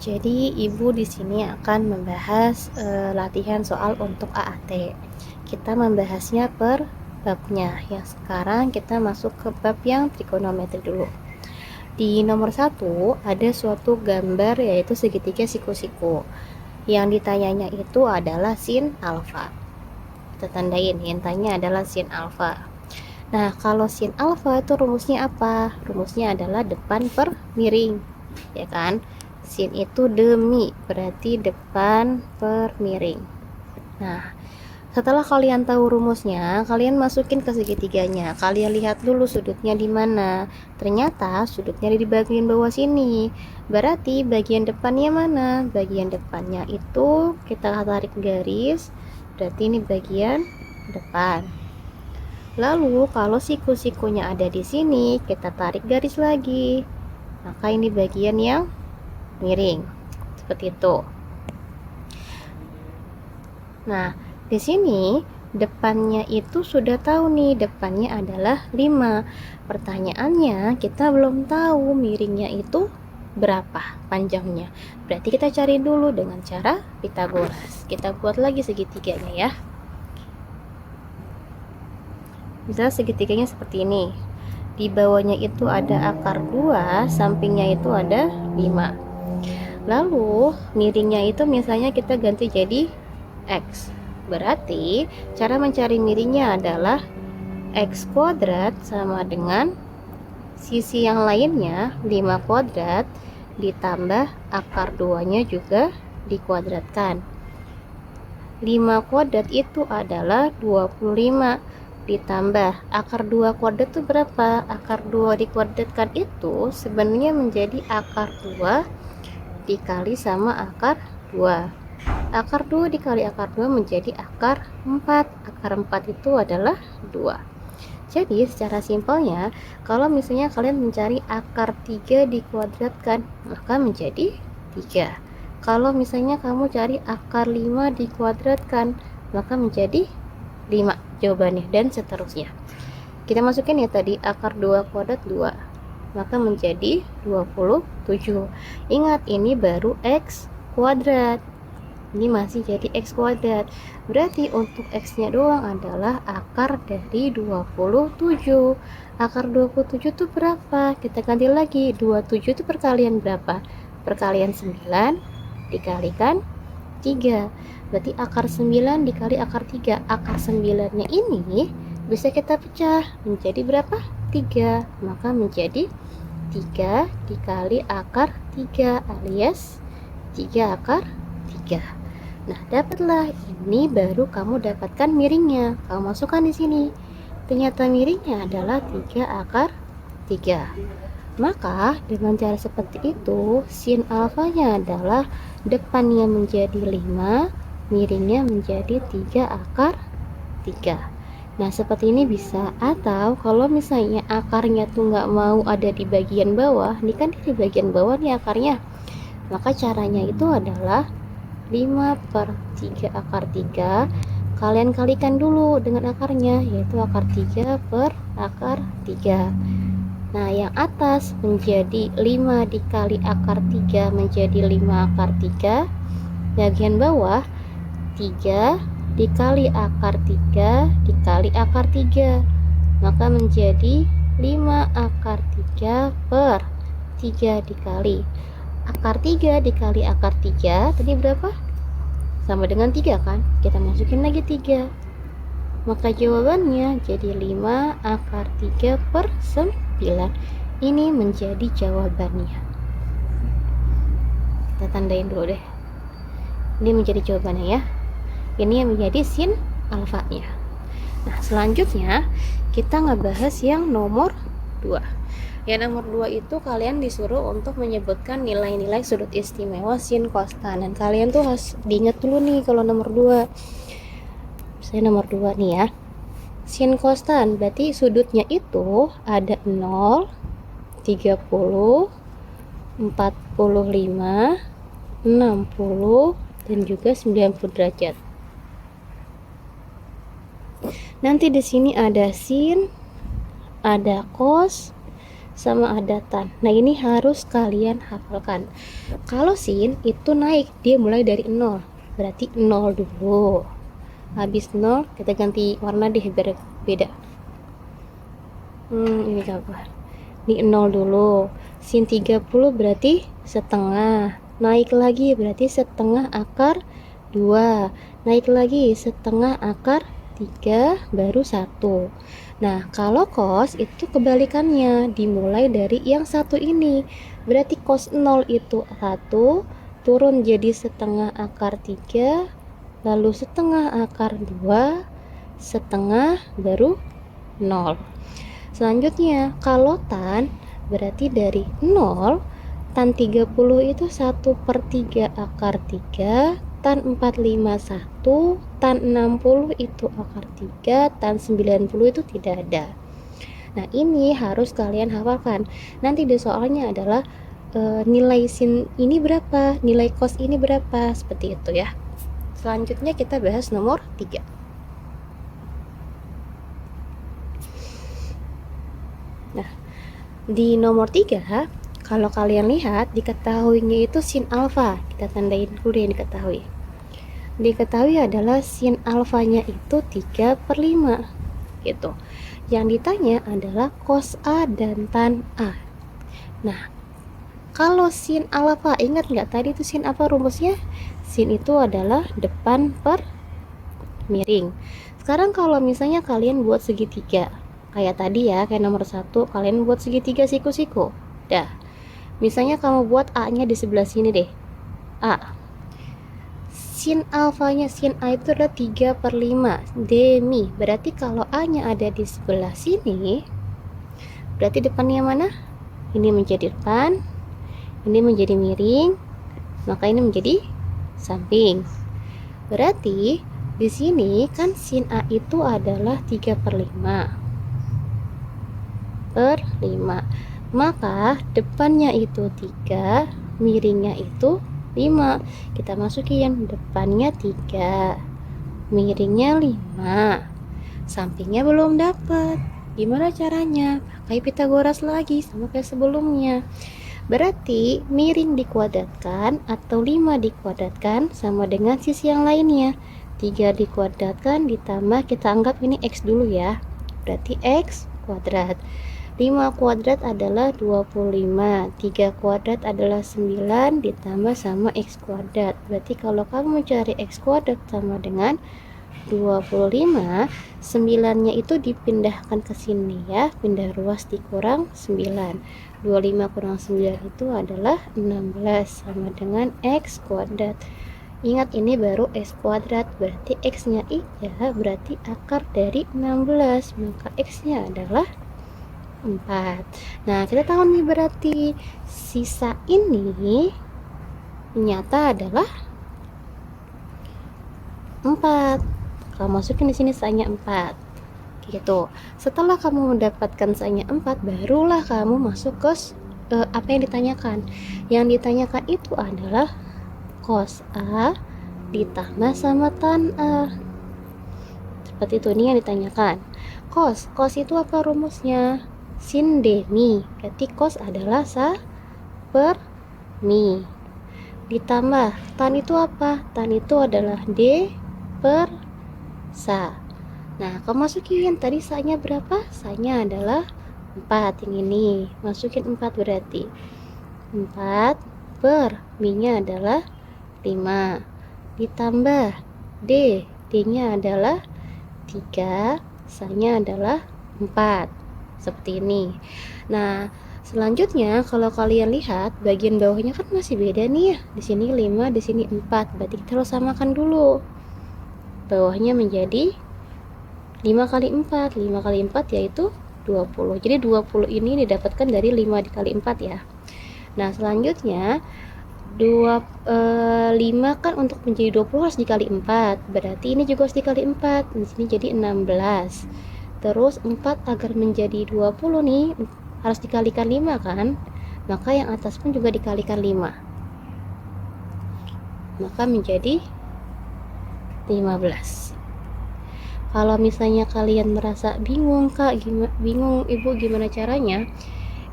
Jadi Ibu di sini akan membahas latihan soal untuk AAT. Kita membahasnya per babnya. Yang sekarang kita masuk ke bab yang trigonometri dulu. Di nomor 1 ada suatu gambar yaitu segitiga siku-siku. Yang ditanyanya itu adalah sin alfa. Kita tandain, hintanya adalah sin alfa. Nah, kalau sin alfa itu rumusnya apa? Rumusnya adalah depan per miring, ya kan? Sin itu demi, berarti depan per miring. Nah, setelah kalian tahu rumusnya, kalian masukin ke segitiganya. Kalian lihat dulu sudutnya di mana. Ternyata sudutnya di bagian bawah sini. Berarti bagian depannya mana? Bagian depannya itu kita tarik garis. Berarti ini bagian depan. Lalu kalau siku-sikunya ada di sini, kita tarik garis lagi. Maka ini bagian yang miring. Seperti itu. Nah, di sini depannya itu sudah tahu nih, depannya adalah 5. Pertanyaannya, kita belum tahu miringnya itu berapa panjangnya. Berarti kita cari dulu dengan cara Pythagoras. Kita buat lagi segitiganya ya. Misal segitiganya seperti ini. Di bawahnya itu ada akar 2, sampingnya itu ada 5. Lalu miringnya itu misalnya kita ganti jadi X. Berarti cara mencari miringnya adalah X kuadrat sama dengan sisi yang lainnya 5 kuadrat ditambah akar 2-nya juga dikuadratkan. 5 kuadrat itu adalah 25 ditambah akar 2 kuadrat itu berapa? Akar 2 dikuadratkan itu sebenarnya menjadi akar 2 dikali sama akar 2. Akar 2 dikali akar 2 menjadi akar 4. Akar 4 itu adalah 2. Jadi secara simpelnya, kalau misalnya kalian mencari akar 3 dikuadratkan, maka menjadi 3. Kalau misalnya kamu cari akar 5 dikuadratkan, maka menjadi 5 jawabannya, dan seterusnya. Kita masukin ya tadi akar 2 kuadrat 2, maka menjadi 27. Ingat, ini baru X kuadrat. Ini masih jadi X kuadrat. Berarti untuk X-nya doang adalah akar dari 27. Akar 27 itu berapa? Kita ganti lagi. 27 itu perkalian berapa? Perkalian 9 dikalikan 3. Berarti akar 9 dikali akar 3. Akar 9-nya ini bisa kita pecah menjadi berapa? 3. Maka menjadi 3 dikali akar 3 alias 3 akar 3. Nah, dapatlah ini, baru kamu dapatkan miringnya. Kamu masukkan di sini. Ternyata miringnya adalah 3 akar 3. Maka dengan cara seperti itu, sin alfanya adalah depannya menjadi 5, miringnya menjadi 3 akar 3. Nah, seperti ini bisa. Atau kalau misalnya akarnya tuh nggak mau ada di bagian bawah, ini kan di bagian bawah nih akarnya, maka caranya itu adalah 5/3 akar 3 kalian kalikan dulu dengan akarnya, yaitu akar 3 per akar 3. Nah, yang atas menjadi 5 dikali akar 3 menjadi 5 akar 3. Bagian bawah 3 dikali akar 3 dikali akar 3, maka menjadi 5 akar 3 per 3 dikali akar 3 dikali akar 3 tadi berapa? Sama dengan 3 kan? Kita masukin lagi 3. Maka jawabannya jadi 5 akar 3 per 9. Ini menjadi jawabannya. Kita tandain dulu deh. Ini menjadi jawabannya ya. Ini yang menjadi sin alfanya. Nah, selanjutnya kita ngebahas yang nomor 2. Yang nomor 2 itu kalian disuruh untuk menyebutkan nilai-nilai sudut istimewa sin kostan. Dan kalian tuh harus diingat dulu nih kalau nomor 2. Saya nomor 2 nih ya. Sin kostan berarti sudutnya itu ada 0, 30, 45, 60, dan juga 90 derajat. Nanti di sini ada sin, ada cos, sama ada tan. Nah ini harus kalian hafalkan. Kalau sin itu naik, dia mulai dari 0, berarti 0 dulu. Habis 0 kita ganti warna deh biar beda. Ini gambar. Ini 0 dulu. Sin 30 berarti setengah. Naik lagi berarti setengah akar 2. Naik lagi setengah akar 3, baru 1. Nah, kalau cos itu kebalikannya, dimulai dari yang satu ini. Berarti cos 0 itu 1, turun jadi setengah akar 3, lalu setengah akar 2, setengah, baru 0. Selanjutnya, kalau tan berarti dari 0, tan 30 itu 1/3 akar 3, tan 45 1, tan 60 itu akar 3, tan 90 itu tidak ada. Nah ini harus kalian hafalkan. Nanti di soalnya adalah nilai sin ini berapa, nilai cos ini berapa, seperti itu ya. Selanjutnya kita bahas nomor 3. Nah, di nomor 3, kalau kalian lihat diketahuinya itu sin alfa. Kita tandain dulu yang diketahui. Diketahui adalah sin alfanya itu 3/5 gitu. Yang ditanya adalah cos A dan tan A. Nah, kalau sin alfa, ingat nggak tadi itu sin apa rumusnya? Sin itu adalah depan per miring. Sekarang kalau misalnya kalian buat segitiga, kayak tadi ya, kayak nomor 1, kalian buat segitiga siku-siku. Dah. Misalnya kamu buat A-nya di sebelah sini deh. A. Sin alfanya sin A itu adalah 3/5 demi. Berarti kalau A-nya ada di sebelah sini, berarti depannya mana? Ini menjadi depan, ini menjadi miring, maka ini menjadi samping. Berarti di sini kan sin A itu adalah 3/5 per 5. Maka depannya itu 3, miringnya itu 5. Kita masukin depannya 3, miringnya 5, sampingnya belum dapat. Gimana caranya? Pakai Pitagoras lagi sama kayak sebelumnya. Berarti miring dikuadratkan atau 5 dikuadratkan sama dengan sisi yang lainnya. 3 dikuadratkan ditambah, kita anggap ini X dulu ya, berarti X kuadrat. 5 kuadrat adalah 25, 3 kuadrat adalah 9 ditambah sama X kuadrat. Berarti kalau kamu mencari X kuadrat sama dengan 25, 9 nya itu dipindahkan ke sini ya, pindah ruas dikurang 9. 25 kurang 9 itu adalah 16, sama dengan X kuadrat. Ingat ini baru X kuadrat, berarti X nya iya, berarti akar dari 16, maka X nya adalah 4. Nah kita tahu nih, berarti sisa ini nyata adalah 4. Kalau masukin di sini sisanya 4 gitu. Setelah kamu mendapatkan sisanya 4, barulah kamu masuk ke apa yang ditanyakan. Yang ditanyakan itu adalah cos A ditambah sama tan A. Seperti itu, ini yang ditanyakan. Cos itu apa rumusnya? Sin demi, berarti cos adalah sa per mi. Ditambah tan itu apa? Tan itu adalah d per sa. Nah, kamu masukin tadi sa-nya berapa? Sa-nya adalah 4, yang ini. Masukin 4 berarti 4 per mi-nya adalah 5. Ditambah d, d-nya adalah 3, sa-nya adalah 4. Seperti ini. Nah, selanjutnya kalau kalian lihat bagian bawahnya kan masih beda nih ya. Di sini 5, di sini 4. Berarti kita harus samakan dulu. Bawahnya menjadi 5 kali 4. 5 kali 4 yaitu 20. Jadi 20 ini didapatkan dari 5 dikali 4 ya. Nah, selanjutnya 5 kan untuk menjadi 20 harus dikali 4. Berarti ini juga harus dikali 4. Di sini jadi 16. Terus 4 agar menjadi 20 nih harus dikalikan 5 kan, maka yang atas pun juga dikalikan 5, maka menjadi 15. Kalau misalnya kalian merasa bingung, Kak, bingung Ibu gimana caranya,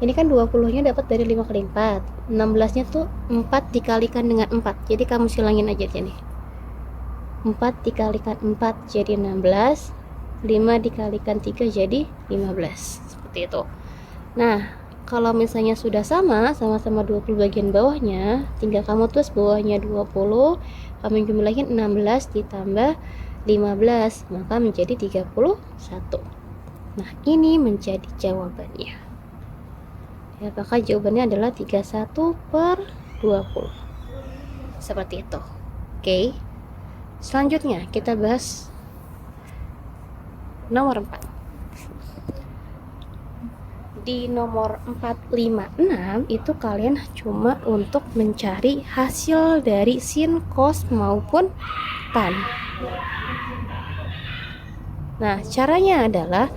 Ini kan 20-nya dapat dari 5 kali 4. 16-nya tuh 4 dikalikan dengan 4. Jadi kamu silangin aja nih. 4 dikalikan 4 jadi 16. 5 dikalikan 3 jadi 15. Seperti itu. Nah, kalau misalnya sudah sama-sama 20 bagian bawahnya, tinggal kamu tulis bawahnya 20, kamu jumlahin 16 ditambah 15, maka menjadi 31. Nah, ini menjadi jawabannya. Ya, maka jawabannya adalah 31/20. Seperti itu. Oke. Selanjutnya kita bahas nomor 4. Di nomor 4, 5, 6 itu kalian cuma untuk mencari hasil dari sin, cos maupun tan. Nah, caranya adalah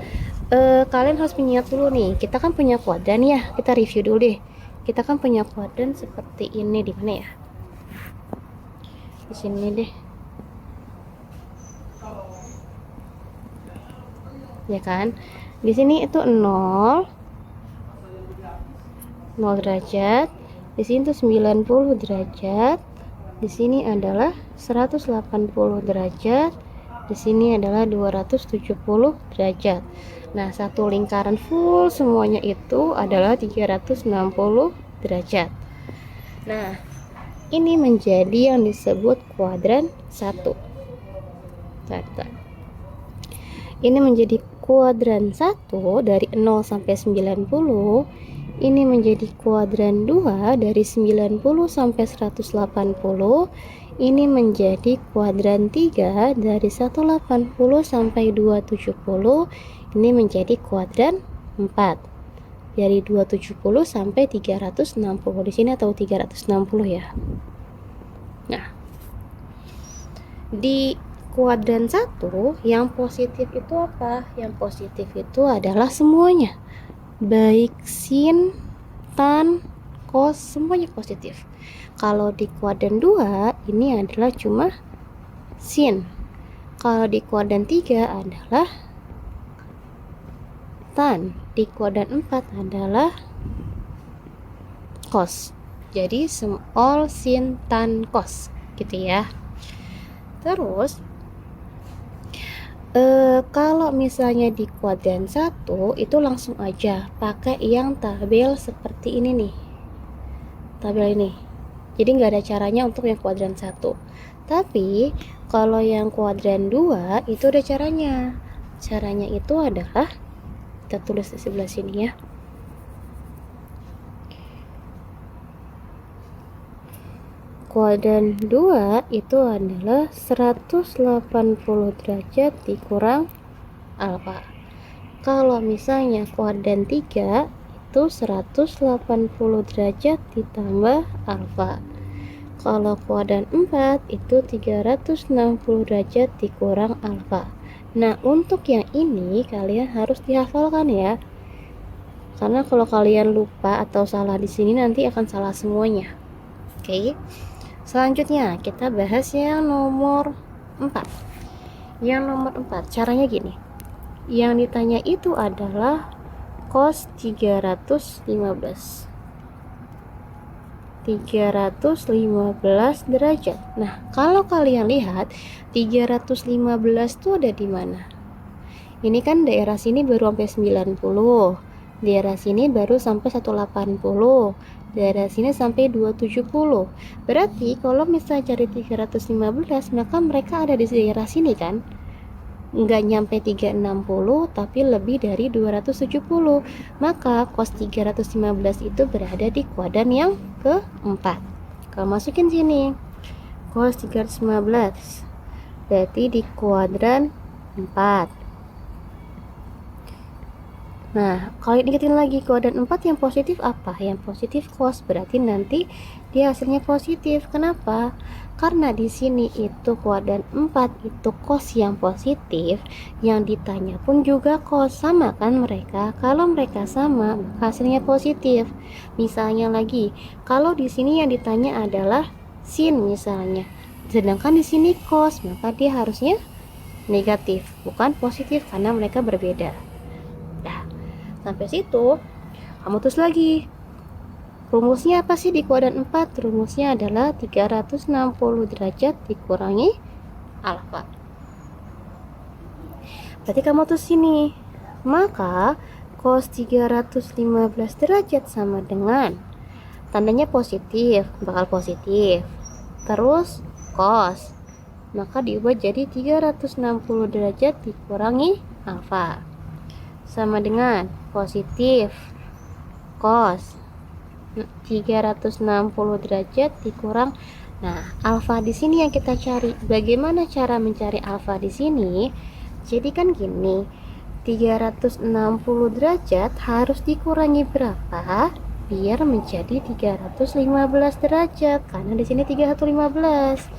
kalian harus mengingat dulu nih. Kita kan punya kuadran ya. Kita review dulu deh. Kita kan punya kuadran seperti ini, di mana ya? Di sini deh. Ya kan? Di sini itu 0 derajat, di sini tuh 90 derajat, di sini adalah 180 derajat, di sini adalah 270 derajat. Nah, satu lingkaran full semuanya itu adalah 360 derajat. Nah, ini menjadi yang disebut kuadran 1. Ini menjadi kuadran 1 dari 0 sampai 90. Ini menjadi kuadran 2 dari 90 sampai 180. Ini menjadi kuadran 3 dari 180 sampai 270. Ini menjadi kuadran 4 dari 270 sampai 360. Di sini atau 360 ya. Nah, di kuadran 1 yang positif itu apa? Yang positif itu adalah semuanya, baik sin, tan, cos, semuanya positif. Kalau di kuadran 2 ini adalah cuma sin. Kalau di kuadran 3 adalah tan. Di kuadran 4 adalah cos. Jadi all sin, tan, cos gitu ya. Terus kalau misalnya di kuadran 1 itu langsung aja pakai yang tabel seperti ini nih. Tabel ini. Jadi nggak ada caranya untuk yang kuadran 1. Tapi kalau yang kuadran 2 itu ada caranya. Caranya itu adalah, kita tulis di sebelah sini ya. Kuadran 2 itu adalah 180 derajat dikurang alfa. Kalau misalnya kuadran 3 itu 180 derajat ditambah alfa. Kalau kuadran 4 itu 360 derajat dikurang alfa. Nah, untuk yang ini kalian harus dihafalkan ya. Karena kalau kalian lupa atau salah di sini nanti akan salah semuanya. Oke. Selanjutnya kita bahas yang nomor 4. Yang nomor 4 caranya gini. Yang ditanya itu adalah cos 315 derajat. Nah, kalau kalian lihat 315 itu ada di mana? Ini kan daerah sini baru sampai 90. Daerah sini baru sampai 180. Daerah sini sampai 270. Berarti kalau misalnya cari 315, maka mereka ada di daerah sini kan? Nggak nyampe 360, tapi lebih dari 270. Maka cos 315 itu berada di kuadran yang keempat. Kalau masukin sini cos 315 berarti di kuadran 4. Nah, kalau ingetin lagi kuadran 4 yang positif apa? Yang positif cos, berarti nanti dia hasilnya positif. Kenapa? Karena di sini itu kuadran 4 itu cos yang positif, yang ditanya pun juga cos, sama kan mereka? Kalau mereka sama, maka hasilnya positif. Misalnya lagi, kalau di sini yang ditanya adalah sin misalnya, sedangkan di sini cos, maka dia harusnya negatif, bukan positif karena mereka berbeda. Sampai situ Kamu tulis lagi. Rumusnya apa sih di kuadran 4? Rumusnya adalah 360 derajat dikurangi alfa. Berarti kamu tulis sini. Maka cos 315 derajat sama dengan, tandanya positif, bakal positif. Terus cos, maka diubah jadi 360 derajat dikurangi alfa. Sama dengan positif cos 360 derajat dikurang. Nah, alfa di sini yang kita cari. Bagaimana cara mencari alfa di sini? Jadi kan gini, 360 derajat harus dikurangi berapa biar menjadi 315 derajat? Karena di sini 315.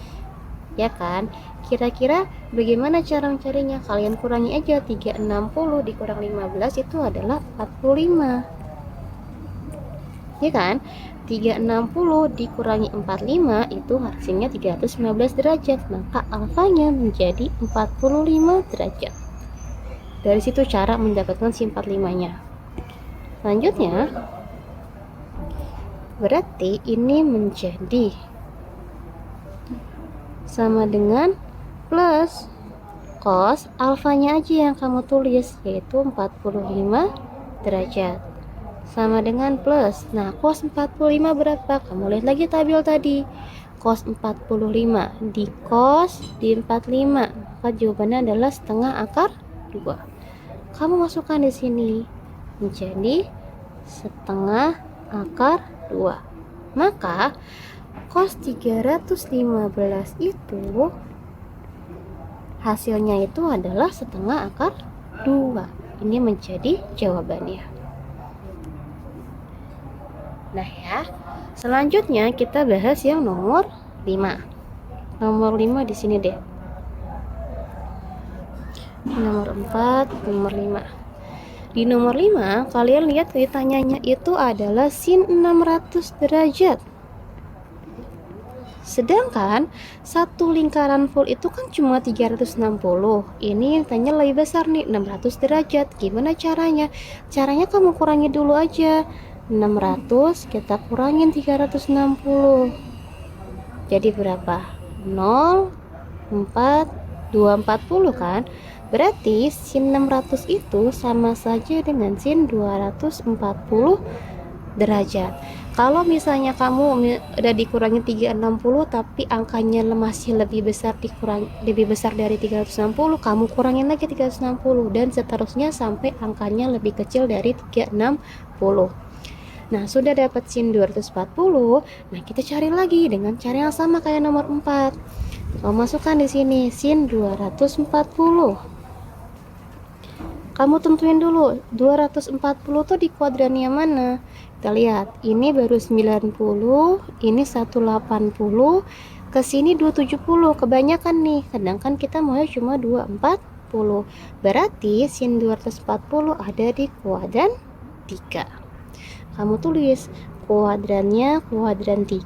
Ya kan? Kira-kira bagaimana cara mencarinya? Kalian kurangi aja, 360 dikurang 15 itu adalah 45. Ya kan? 360 dikurangi 45 itu hasilnya 315 derajat, maka alfanya menjadi 45 derajat. Dari situ cara mendapatkan sin 45-nya. Selanjutnya, berarti ini menjadi sama dengan plus cos alfanya aja yang kamu tulis, yaitu 45 derajat. Sama dengan plus. Nah, cos 45 berapa? Kamu lihat lagi tabel tadi. Cos 45 di cos di 45. Maka jawabannya adalah setengah akar 2. Kamu masukkan di sini menjadi setengah akar 2. Maka cos 315 itu hasilnya itu adalah setengah akar 2. Ini menjadi jawabannya. Nah ya, selanjutnya kita bahas yang nomor 5. Nomor 5 di sini deh. Nomor 4, nomor 5. Di nomor 5, kalian lihat ditanyanya itu adalah sin 600 derajat. Sedangkan satu lingkaran full itu kan cuma 360. Ini tanya lebih besar nih, 600 derajat. Gimana caranya? Caranya kamu kurangi dulu aja. 600 kita kurangin 360. Jadi berapa? 0, 4, 240 kan? Berarti sin 600 itu sama saja dengan sin 240 derajat. Kalau misalnya kamu udah dikurangi 360 tapi angkanya masih lebih besar dari 360, kamu kurangin lagi 360 dan seterusnya sampai angkanya lebih kecil dari 360. Nah, sudah dapat sin 240. Nah, kita cari lagi dengan cara yang sama kayak nomor 4. Kamu masukkan di sini sin 240. Kamu tentuin dulu 240 tuh di kuadrannya mana? Kita lihat, ini baru 90, ini 180, ke sini 270, kebanyakan nih. Sedangkan kita mau cuma 240. Berarti sin 240 ada di kuadran 3. Kamu tulis kuadrannya kuadran 3.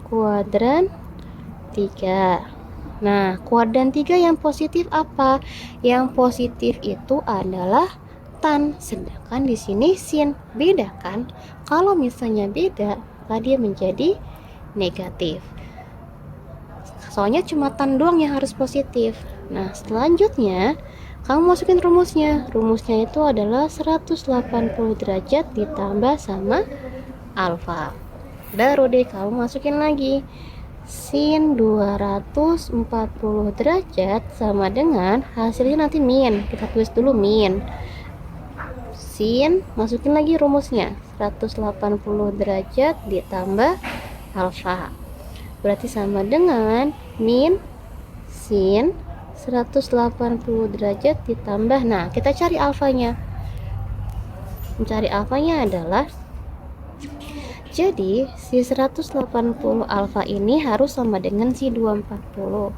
Kuadran 3. Nah, kuadran 3 yang positif apa? Yang positif itu adalah tan, sedangkan di sini sin. Beda kan? Kalau misalnya beda, maka dia menjadi negatif. Soalnya cuma tan doang yang harus positif. Nah, selanjutnya kamu masukin rumusnya. Rumusnya itu adalah 180 derajat ditambah sama alfa. Baru deh kamu masukin lagi. Sin 240 derajat sama dengan hasilnya nanti min. Kita tulis dulu min. Sin, masukin lagi rumusnya. 180 derajat ditambah alfa. Berarti sama dengan min sin 180 derajat ditambah. Nah, kita cari alfanya. Mencari alfanya adalah, jadi si 180 alfa ini harus sama dengan si 240.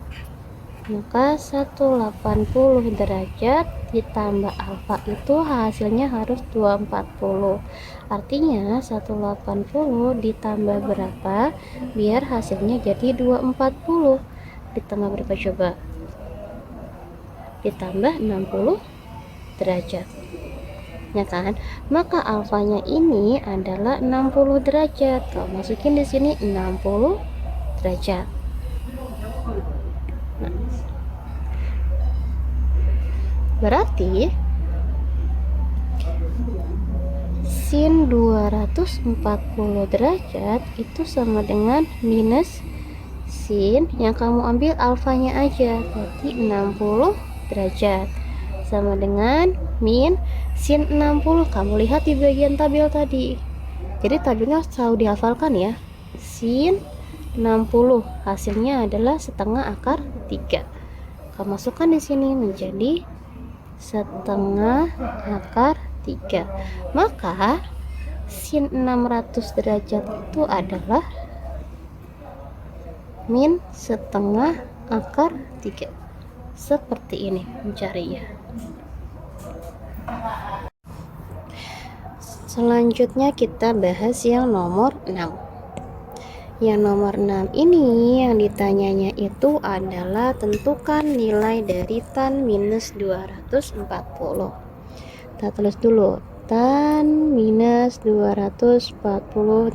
Maka 180 derajat ditambah alfa itu hasilnya harus 240. Artinya 180 ditambah berapa biar hasilnya jadi 240. Ditambah berapa coba? ditambah 60 derajat, ya kan? Maka alfanya ini adalah 60 derajat. Kalau masukin di sini 60 derajat. Nah, berarti sin 240 derajat itu sama dengan minus sin yang kamu ambil alfanya aja, berarti 60 derajat, sama dengan min sin 60. Kamu lihat di bagian tabel tadi, jadi tabelnya selalu dihafalkan ya. Sin 60 hasilnya adalah setengah akar 3. Kamu masukkan di sini menjadi setengah akar 3. Maka sin 600 derajat itu adalah min setengah akar 3. Seperti ini mencarinya. Selanjutnya kita bahas yang nomor 6. Yang nomor 6 ini yang ditanyanya itu adalah tentukan nilai dari tan minus 240. Kita tulis dulu, tan minus 240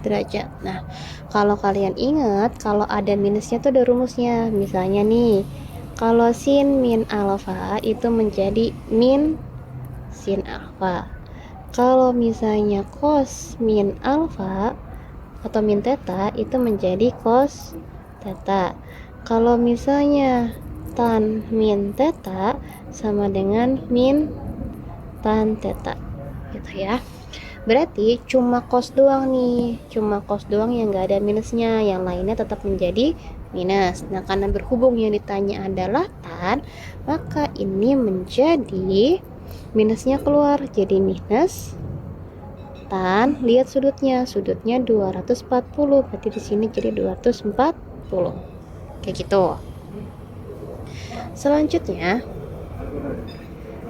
derajat. Nah, kalau kalian ingat, kalau ada minusnya tuh ada rumusnya. Misalnya nih, kalau sin min alfa itu menjadi min sin alfa. Kalau misalnya cos min alfa atau min theta itu menjadi cos theta. Kalau misalnya tan min theta sama dengan min tan theta, gitu ya. Berarti cuma cos doang nih, cuma cos doang yang nggak ada minusnya, yang lainnya tetap menjadi minus. Nah, karena berhubung yang ditanya adalah tan, maka ini menjadi minusnya keluar, jadi minus tan, lihat sudutnya 240, berarti di sini jadi 240. Kayak gitu. Selanjutnya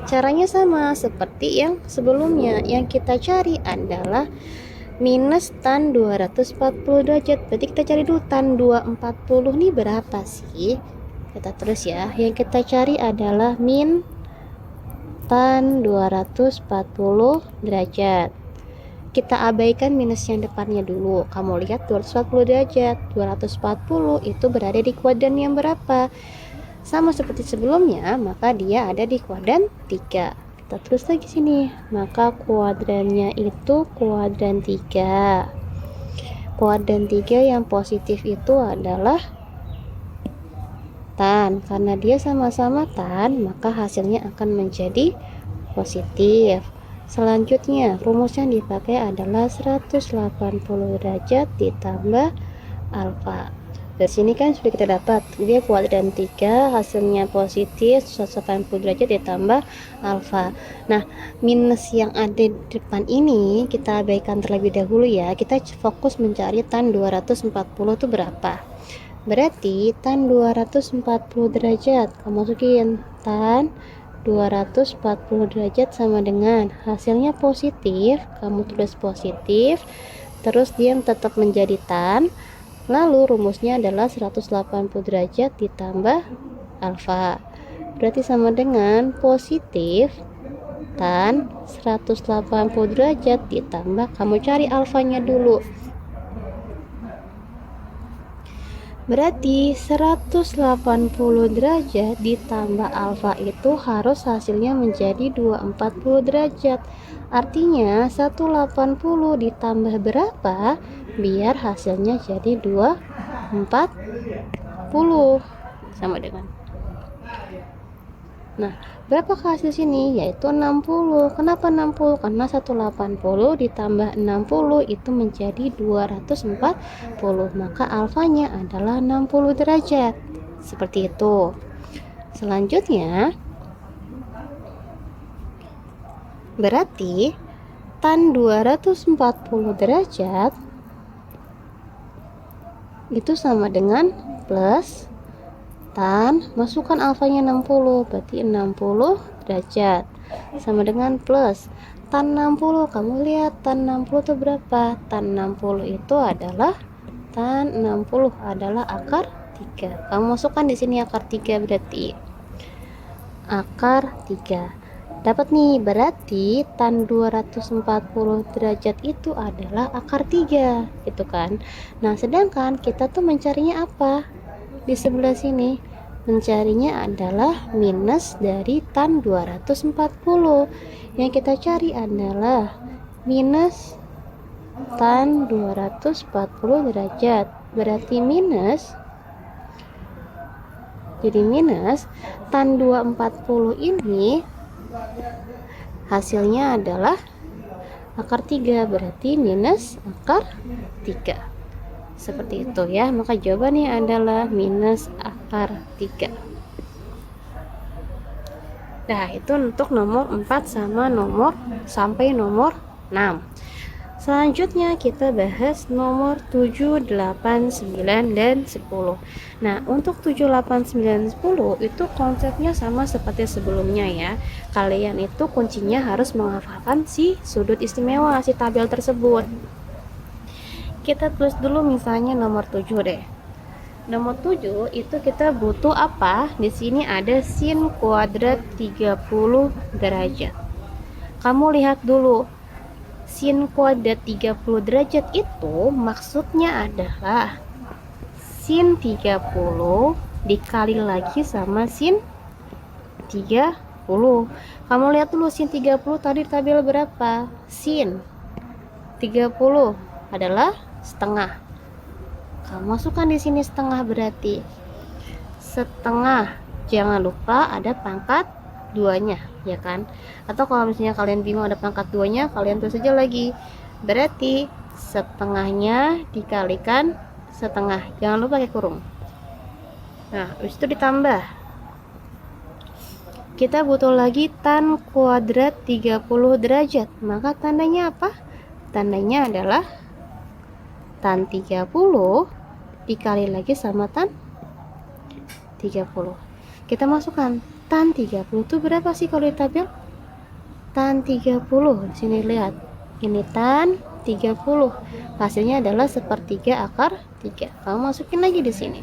caranya sama seperti yang sebelumnya. Yang kita cari adalah minus tan 240 derajat. Berarti kita cari dulu tan 240 nih berapa sih? Kita terus ya. Yang kita cari adalah min tan 240 derajat. Kita abaikan minus yang depannya dulu. Kamu lihat 240 derajat. 240 itu berada di kuadran yang berapa? Sama seperti sebelumnya, maka dia ada di kuadran 3. Kita terus lagi sini. Maka kuadrannya itu kuadran 3. Kuadran 3 yang positif itu adalah tan. Karena dia sama-sama tan, maka hasilnya akan menjadi positif. Selanjutnya, rumus yang dipakai adalah 180 derajat ditambah alfa. Dari sini kan sudah kita dapat, dia kuadran 3, hasilnya positif, 180 derajat ditambah alfa. Nah, minus yang ada di depan ini kita abaikan terlebih dahulu ya. Kita fokus mencari tan 240 itu berapa. Berarti tan 240 derajat, kamu masukin tan 240 derajat sama dengan hasilnya positif, kamu tulis positif, terus dia tetap menjadi tan, lalu rumusnya adalah 180 derajat ditambah alfa, berarti sama dengan positif tan 180 derajat ditambah, kamu cari alfanya dulu. Berarti 180 derajat ditambah alfa itu harus hasilnya menjadi 240 derajat. Artinya 180 ditambah berapa biar hasilnya jadi 240 sama dengan. Nah, berapa hasil sini? Yaitu 60. Kenapa 60? Karena 180 ditambah 60 itu menjadi 240. Maka alfanya adalah 60 derajat. Seperti itu. Selanjutnya, berarti tan 240 derajat itu sama dengan plus tan, masukkan alfanya 60, berarti 60 derajat sama dengan plus tan 60. Kamu lihat tan 60 itu berapa? Tan 60 itu adalah akar 3. Kamu masukkan di sini akar 3, berarti akar 3. Dapat nih, berarti tan 240 derajat itu adalah akar 3, gitu kan. Nah, sedangkan kita tuh mencarinya apa? Di sebelah sini. Mencarinya adalah minus dari tan 240. Yang kita cari adalah minus tan 240 derajat. Berarti minus, jadi minus tan 240 ini hasilnya adalah akar 3, berarti minus akar 3. Seperti itu ya, maka jawabannya adalah minus akar 3. Nah, itu untuk nomor 4 sampai nomor 6. Selanjutnya kita bahas nomor 7, 8, 9, dan 10. Nah, untuk 7, 8, 9, 10 itu konsepnya sama seperti sebelumnya ya. Kalian itu kuncinya harus menghafalkan si sudut istimewa, si tabel tersebut. Kita tulis dulu misalnya nomor 7 deh. Nomor 7 itu kita butuh apa? Di sini ada sin kuadrat 30 derajat. Kamu lihat dulu. Sin kuadrat 30 derajat itu maksudnya adalah sin 30 dikali lagi sama sin 30. Kamu lihat dulu sin 30 tadi tabel berapa? Sin 30 adalah setengah. Kamu masukkan di sini setengah, berarti setengah. Jangan lupa ada pangkat 2-nya, ya kan? Atau kalau misalnya kalian bingung ada pangkat 2-nya, kalian tulis saja lagi. Berarti setengahnya dikalikan setengah. Jangan lupa pakai kurung. Nah, habis itu ditambah. Kita butuh lagi tan kuadrat 30 derajat. Maka tandanya apa? Tandanya adalah tan 30 dikali lagi sama tan 30. Kita masukkan tan 30 itu berapa sih kalau di tabel? Tan 30. Di sini lihat. Ini tan 30. Hasilnya adalah sepertiga akar 3. Kamu masukin lagi di sini.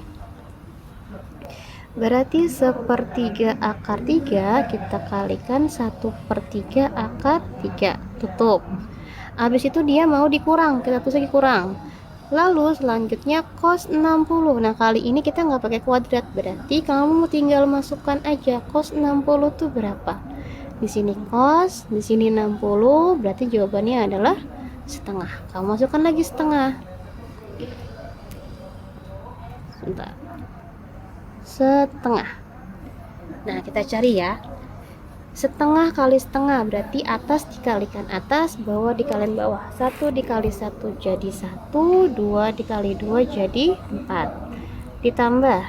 Berarti sepertiga akar 3 kita kalikan 1/3 akar 3. Tutup. Habis itu dia mau dikurang, kita tulis lagi kurang. Lalu selanjutnya cos 60. Nah, kali ini kita nggak pakai kuadrat, berarti kamu tinggal masukkan aja cos 60 itu berapa. Di sini cos, di sini 60, berarti jawabannya adalah setengah. Kamu masukkan lagi setengah. Sebentar. Setengah. Nah, kita cari ya. Setengah kali setengah berarti atas dikalikan atas, bawah dikalikan bawah. 1 dikali 1 jadi 1, 2 dikali 2 jadi 4. Ditambah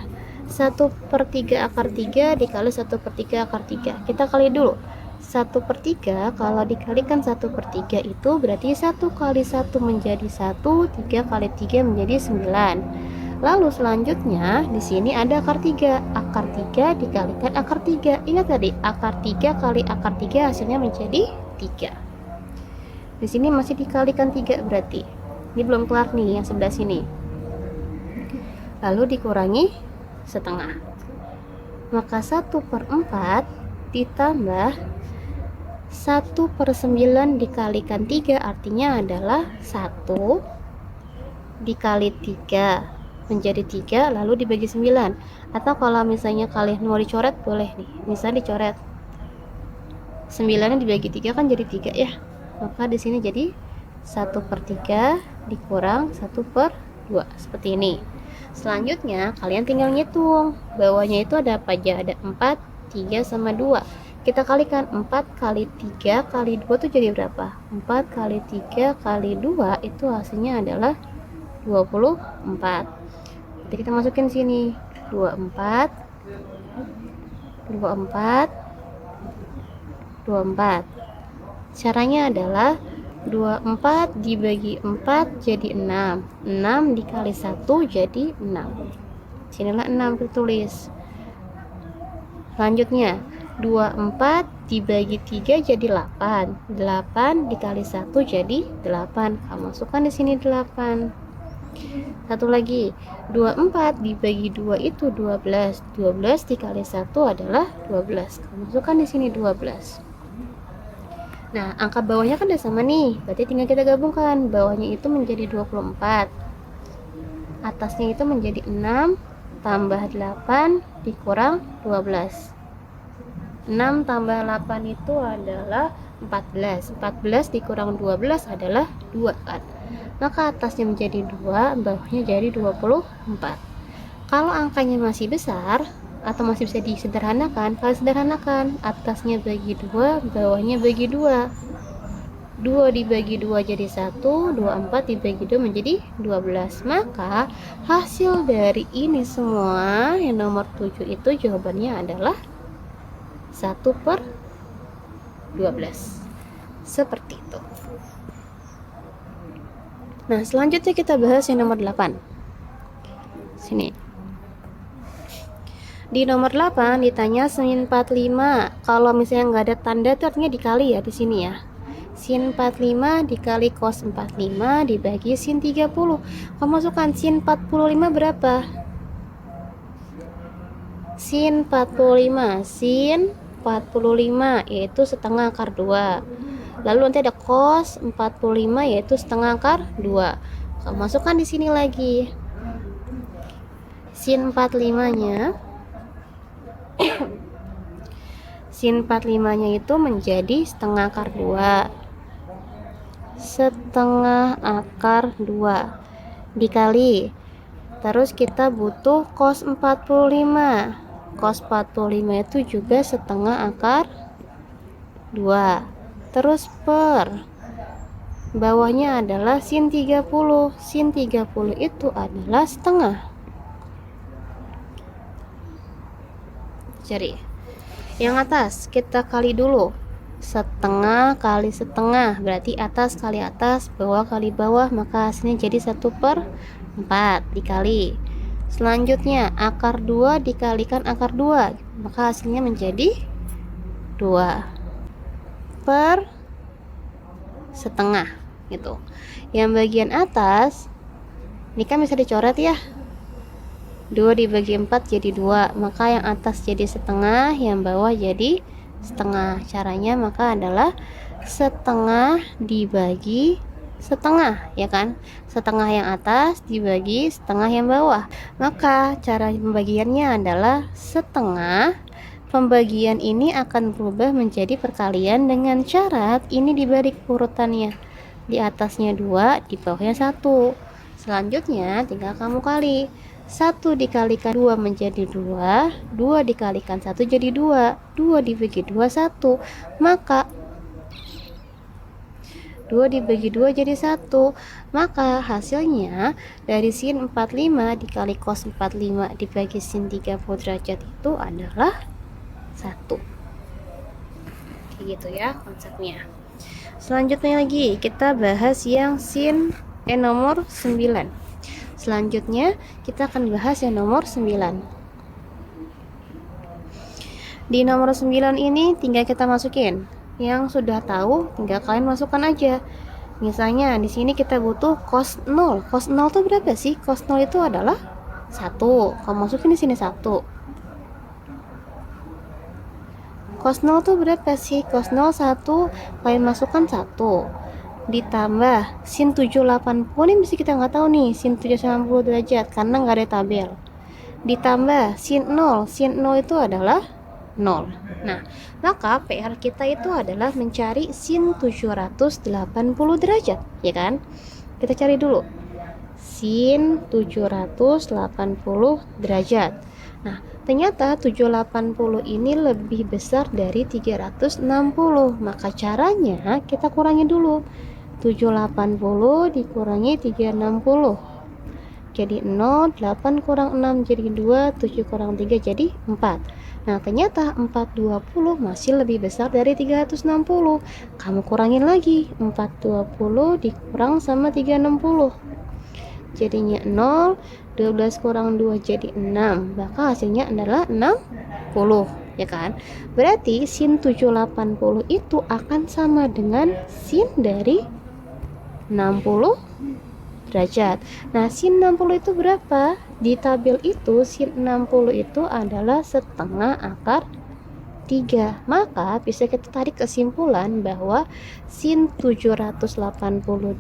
1/3 akar 3 dikali 1/3 akar 3. Kita kali dulu. 1/3 kalau dikalikan 1/3 itu berarti 1 kali 1 menjadi 1, 3 kali 3 menjadi 9. Lalu selanjutnya di sini ada akar 3. Akar 3 dikalikan akar 3. Ingat tadi, akar 3 kali akar 3 hasilnya menjadi 3. Di sini masih dikalikan 3 berarti. Ini belum kelar nih yang sebelah sini. Lalu dikurangi setengah. Maka 1/4 ditambah 1/9 dikalikan 3 artinya adalah 1 dikali 3 menjadi 3 lalu dibagi 9. Atau kalau misalnya kalian mau dicoret boleh nih, misalnya dicoret 9 dibagi 3 kan jadi 3 ya, maka di sini jadi 1/3 dikurang 1/2 seperti ini. Selanjutnya kalian tinggal ngitung bawahnya itu ada apa aja, ada 4, 3 sama 2. Kita kalikan 4 kali 3 kali 2 itu jadi berapa? 4 kali 3 kali 2 itu hasilnya adalah 24. Jadi kita masukin sini 24 24 24. Caranya adalah 24 dibagi 4 jadi 6. 6 dikali 1 jadi 6. Sinilah 6 ditulis. Selanjutnya 24 dibagi 3 jadi 8. 8 dikali 1 jadi 8. Kamu masukkan di sini 8. Satu lagi, 24 dibagi 2 itu 12. 12 dikali 1 adalah 12. Masukkan di sini 12. Nah, angka bawahnya kan udah sama nih. Berarti tinggal kita gabungkan. Bawahnya itu menjadi 24. Atasnya itu menjadi 6 tambah 8 dikurang 12. 6 tambah 8 itu adalah 14. 14 dikurang 12 adalah 2 kan. Maka atasnya menjadi 2, bawahnya jadi 24. Kalau angkanya masih besar atau masih bisa disederhanakan, kalau sederhanakan, atasnya bagi 2, bawahnya bagi 2. 2 dibagi 2 jadi 1, 24 dibagi 2 menjadi 12. Maka hasil dari ini semua yang nomor 7 itu jawabannya adalah 1/12. Seperti itu. Nah, selanjutnya kita bahas yang nomor 8. Sini. Di nomor 8 ditanya sin 45. Kalau misalnya nggak ada tanda itu artinya dikali ya di sini ya. Sin 45 dikali cos 45 dibagi sin 30. Kamu masukkan sin 45 berapa? Sin 45. Sin 45 yaitu setengah akar 2. Lalu nanti ada cos 45 yaitu setengah akar 2. Kamu masukkan di sini lagi. Sin 45-nya sin 45-nya itu menjadi setengah akar 2. Setengah akar 2 dikali. Terus kita butuh cos 45. Cos 45 itu juga setengah akar 2. Terus per bawahnya adalah sin 30. Sin 30 itu adalah setengah. Cari yang atas, kita kali dulu. Setengah kali setengah berarti atas kali atas, bawah kali bawah, maka hasilnya jadi 1/4 dikali. Selanjutnya akar 2 dikalikan akar 2, maka hasilnya menjadi 2 per setengah gitu. Yang bagian atas ini kan bisa dicoret ya. 2 dibagi 4 jadi 2, maka yang atas jadi setengah, yang bawah jadi setengah. Caranya maka adalah setengah dibagi setengah, ya kan? Setengah yang atas dibagi setengah yang bawah. Maka cara pembagiannya adalah setengah. Pembagian ini akan berubah menjadi perkalian dengan syarat ini dibalik urutannya. Di atasnya 2, di bawahnya 1. Selanjutnya tinggal kamu kali. 1 dikalikan 2 menjadi 2, 2 dikalikan 1 jadi 2, 2 dibagi 2 1. Maka 2 dibagi 2 jadi 1. Maka hasilnya dari sin 45 dikali cos 45 dibagi sin 30 derajat itu adalah 1. Kayak gitu ya konsepnya. Selanjutnya lagi kita bahas yang sin nomor 9. Selanjutnya kita akan bahas yang nomor 9. Di nomor 9 ini tinggal kita masukin. Yang sudah tahu tinggal kalian masukkan aja. Misalnya di sini kita butuh cos 0. Cos 0 itu berapa sih? Cos 0 itu adalah 1. Kamu masukin di sini 1. Cos 0 itu berapa sih? Cos 0 1, kalian masukkan 1. Ditambah sin 780, ini mesti kita nggak tahu nih sin 780 derajat karena nggak ada tabel. Ditambah sin 0. Sin 0 itu adalah 0. Nah, maka PR kita itu adalah mencari sin 780 derajat, ya kan? Kita cari dulu sin 780 derajat. Nah, ternyata 780 ini lebih besar dari 360. Maka caranya kita kurangi dulu. 780 dikurangi 360 jadi 0, 8 kurang 6 jadi 2, 7 kurang 3 jadi 4. Nah, ternyata 420 masih lebih besar dari 360. Kamu kurangin lagi, 420 dikurang sama 360 jadinya 0, 12 kurang 2 jadi 6, maka hasilnya adalah 60, ya kan? Berarti sin 780 itu akan sama dengan sin dari 60 derajat. Nah, sin 60 itu berapa? Di tabel itu sin 60 itu adalah setengah akar 3. Maka bisa kita tarik kesimpulan bahwa sin 780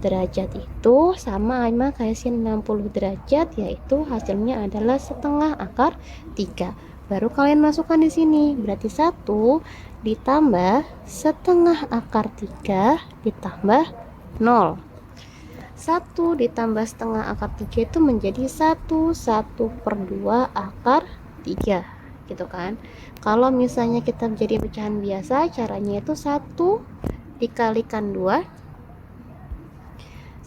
derajat itu sama kayak sin 60 derajat, yaitu hasilnya adalah setengah akar 3. Baru kalian masukkan di sini. Berarti 1 ditambah setengah akar 3 ditambah 0. 1 ditambah setengah akar 3 itu menjadi 1/2 akar 3, gitu kan. Kalau misalnya kita jadi pecahan biasa, caranya itu 1 dikalikan 2.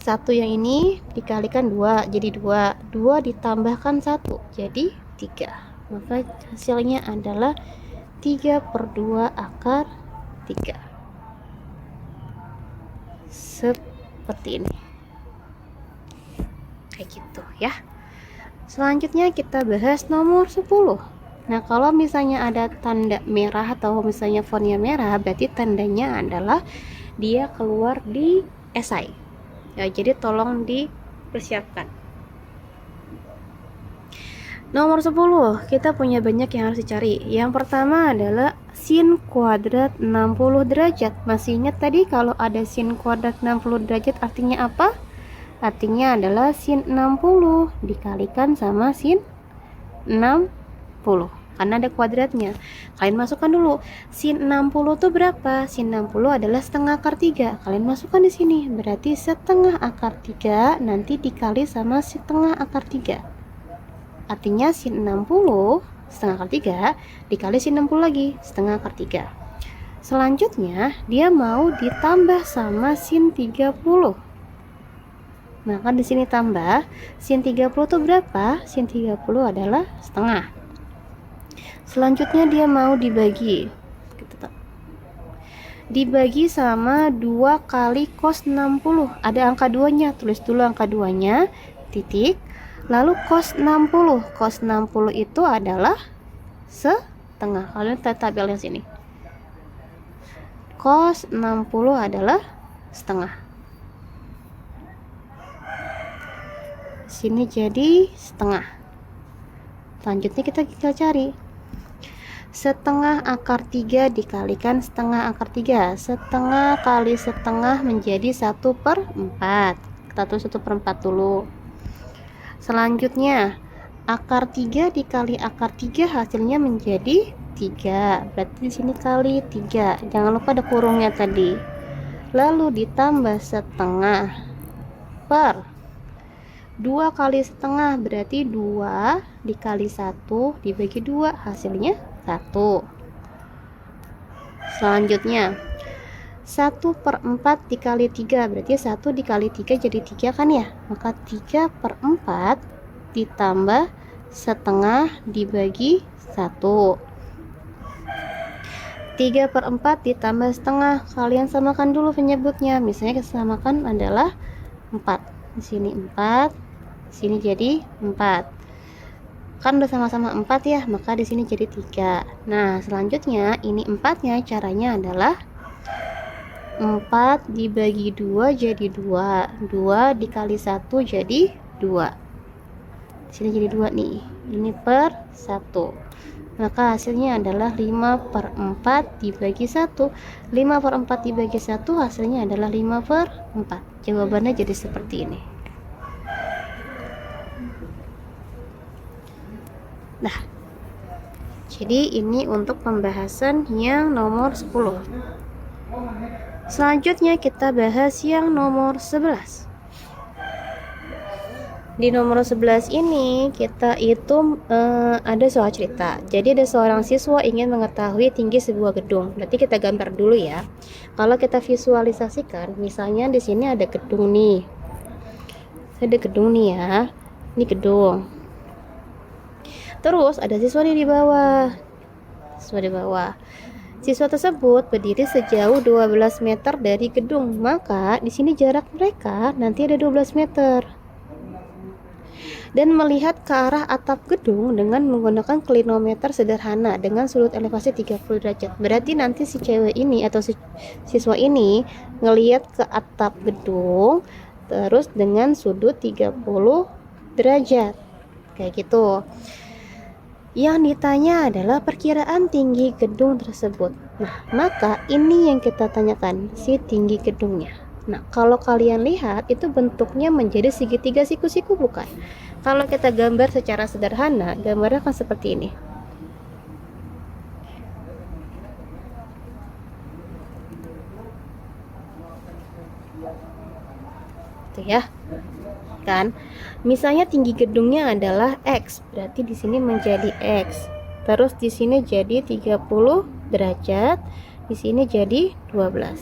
1 yang ini dikalikan 2 jadi 2. 2 ditambahkan 1 jadi 3. Maka hasilnya adalah 3/2 akar 3. Seperti ini. Kayak gitu ya. Selanjutnya kita bahas nomor 10. Nah, kalau misalnya ada tanda merah atau misalnya fontnya merah, berarti tandanya adalah dia keluar di esai. Ya, jadi tolong dipersiapkan. Nomor 10, kita punya banyak yang harus dicari. Yang pertama adalah sin kuadrat 60 derajat. Masih ingat tadi kalau ada sin kuadrat 60 derajat artinya apa? Artinya adalah sin 60 dikalikan sama sin 60. Karena ada kuadratnya. Kalian masukkan dulu. Sin 60 itu berapa? Sin 60 adalah setengah akar 3. Kalian masukkan di sini. Berarti setengah akar 3 nanti dikali sama setengah akar 3. Artinya sin 60 setengah akar 3 dikali sin 60 lagi setengah akar 3. Selanjutnya dia mau ditambah sama sin 30. Maka di sini tambah sin 30 itu berapa? Sin 30 adalah setengah. Selanjutnya dia mau dibagi. Dibagi sama 2 kali cos 60. Ada angka 2-nya, tulis dulu angka 2-nya, titik. Lalu cos 60. Cos 60 itu adalah setengah. Kalian lihat tabelnya sini. Cos 60 adalah setengah. Sini jadi setengah. Selanjutnya kita tinggal cari. Setengah akar 3 dikalikan setengah akar 3. Setengah kali setengah menjadi 1/4. Kita tulis 1/4 dulu. Selanjutnya akar 3 dikali akar 3 hasilnya menjadi 3. Berarti di sini kali 3. Jangan lupa ada kurungnya tadi. Lalu ditambah setengah per 2 kali setengah, berarti 2 dikali 1 dibagi 2 hasilnya 1. Selanjutnya 1/4 dikali 3, berarti 1 dikali 3 jadi 3 kan ya. Maka 3/4 ditambah setengah dibagi 1. 3/4 ditambah setengah. Kalian samakan dulu penyebutnya. Misalnya kita samakan adalah 4. Di sini 4, di sini jadi 4. Kan udah sama-sama 4 ya, maka di sini jadi 3. Nah, selanjutnya ini 4-nya caranya adalah 4 dibagi 2 jadi 2. 2 dikali 1 jadi 2. Di sini jadi 2 nih. Ini per 1. Maka hasilnya adalah 5/4 dibagi 1. 5/4 dibagi 1 hasilnya adalah 5/4. Jawabannya jadi seperti ini. Nah, jadi ini untuk pembahasan yang nomor 10. Selanjutnya kita bahas yang nomor 11. Di nomor 11 ini kita itu ada soal cerita. Jadi ada seorang siswa ingin mengetahui tinggi sebuah gedung. Berarti kita gambar dulu ya. Kalau kita visualisasikan, misalnya di sini ada gedung nih. Ada gedung nih ya. Ini gedung. Terus ada siswa nih di bawah. Siswa di bawah. Siswa tersebut berdiri sejauh 12 meter dari gedung. Maka di sini jarak mereka nanti ada 12 meter. Dan melihat ke arah atap gedung dengan menggunakan klinometer sederhana dengan sudut elevasi 30 derajat. Berarti nanti si cewek ini atau si siswa ini ngelihat ke atap gedung terus dengan sudut 30 derajat. Kayak gitu. Yang ditanya adalah perkiraan tinggi gedung tersebut. Nah, maka ini yang kita tanyakan, si tinggi gedungnya. Nah, kalau kalian lihat itu bentuknya menjadi segitiga siku-siku bukan? Kalau kita gambar secara sederhana, gambarnya akan seperti ini. Tuh ya. Kan? Misalnya tinggi gedungnya adalah X, berarti di sini menjadi X. Terus di sini jadi 30 derajat, di sini jadi 12.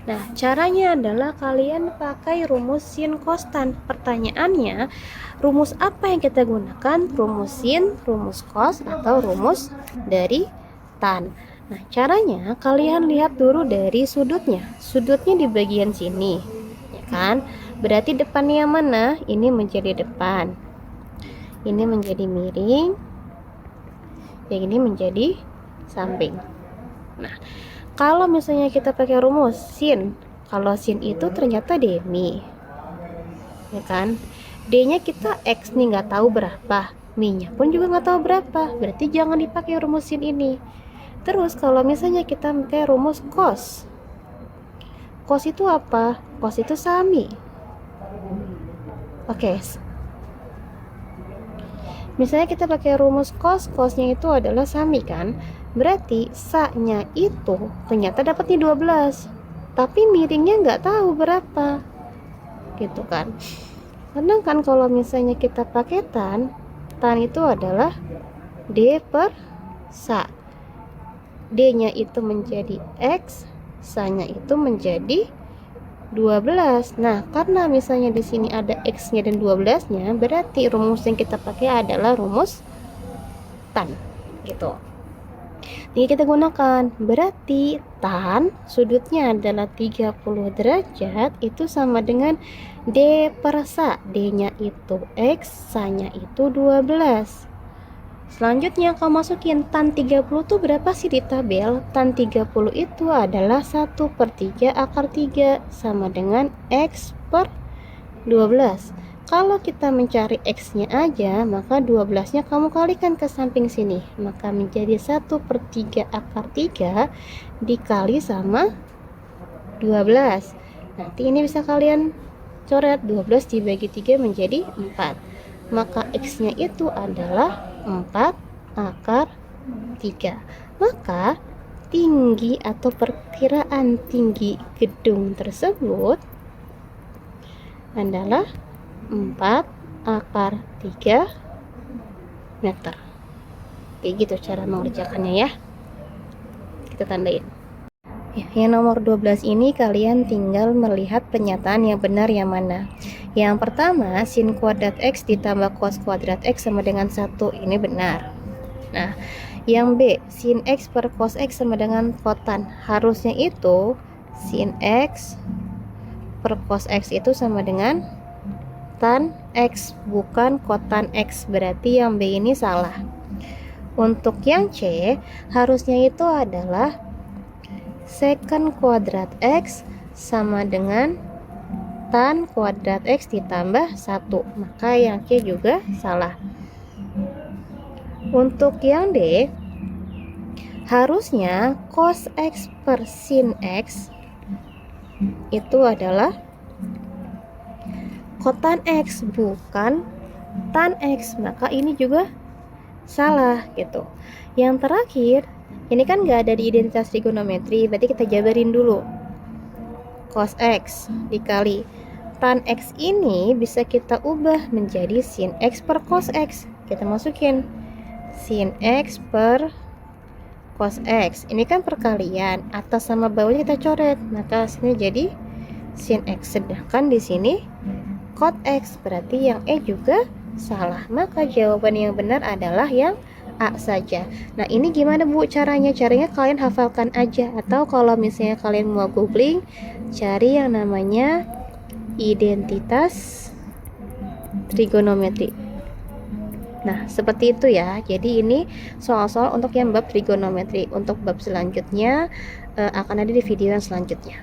Nah, caranya adalah kalian pakai rumus sin cos tan. Pertanyaannya, rumus apa yang kita gunakan? Rumus sin, rumus cos, atau rumus dari tan. Nah, caranya kalian lihat dulu dari sudutnya. Sudutnya di bagian sini, ya kan? Berarti depannya yang mana? Ini menjadi depan, ini menjadi miring, yang ini menjadi samping. Nah, kalau misalnya kita pakai rumus sin, kalau sin itu ternyata demi, ya kan? D-nya kita X nih nggak tahu berapa, Mi-nya pun juga nggak tahu berapa, berarti jangan dipakai rumus sin ini. Terus kalau misalnya kita pakai rumus cos, cos itu apa? Cos itu sami. Oke. Misalnya kita pakai rumus cos, cosnya itu adalah sami kan? Berarti sa-nya itu ternyata dapatnya 12. Tapi miringnya nggak tahu berapa. Gitu kan? Karena kan kalau misalnya kita pakai tan itu adalah D per sa. D-nya itu menjadi X, sa-nya itu menjadi 12. Nah, karena misalnya di sini ada X-nya dan 12-nya, berarti rumus yang kita pakai adalah rumus tan, gitu. Jadi kita gunakan, berarti tan sudutnya adalah 30 derajat, itu sama dengan D per sa. D-nya itu X, sa-nya itu 12. Selanjutnya kamu masukin tan 30 tuh berapa sih di tabel? Tan 30 itu adalah 1/3 akar 3 sama dengan X per 12. Kalau kita mencari X-nya aja, maka 12-nya kamu kalikan ke samping sini. Maka menjadi 1/3 akar 3 dikali sama 12. Nanti ini bisa kalian coret, 12 dibagi 3 menjadi 4. Maka X-nya itu adalah 4 akar 3. Maka tinggi atau perkiraan tinggi gedung tersebut adalah 4 akar 3 meter. Kayak gitu cara mengerjakannya ya. Kita tandain. Ya, yang nomor 12 ini kalian tinggal melihat pernyataan yang benar yang mana. Yang pertama, sin kuadrat X ditambah cos kuadrat X sama dengan 1. Ini benar. Nah, yang B, sin X per cos X sama dengan kotan. Harusnya itu sin X per cos X itu sama dengan tan X, bukan kotan X. Berarti yang B ini salah. Untuk yang C, harusnya itu adalah secant kuadrat X sama dengan tan kuadrat X ditambah 1. Maka yang C juga salah. Untuk yang D, harusnya cos X per sin X itu adalah kotan X, bukan tan X. Maka ini juga salah gitu. Yang terakhir, ini kan nggak ada di identitas trigonometri, berarti kita jabarin dulu. Cos X dikali tan X ini bisa kita ubah menjadi sin X per cos X. Kita masukin sin X per cos X. Ini kan perkalian, atas sama bawahnya kita coret. Maka sini jadi sin X, sedangkan di sini cot X. Berarti yang E juga salah. Maka jawaban yang benar adalah yang A saja. Nah, ini gimana Bu caranya? Caranya kalian hafalkan aja, atau kalau misalnya kalian mau googling, cari yang namanya identitas trigonometri. Nah, seperti itu ya. Jadi ini soal-soal untuk yang bab trigonometri. Untuk bab selanjutnya akan ada di video yang selanjutnya.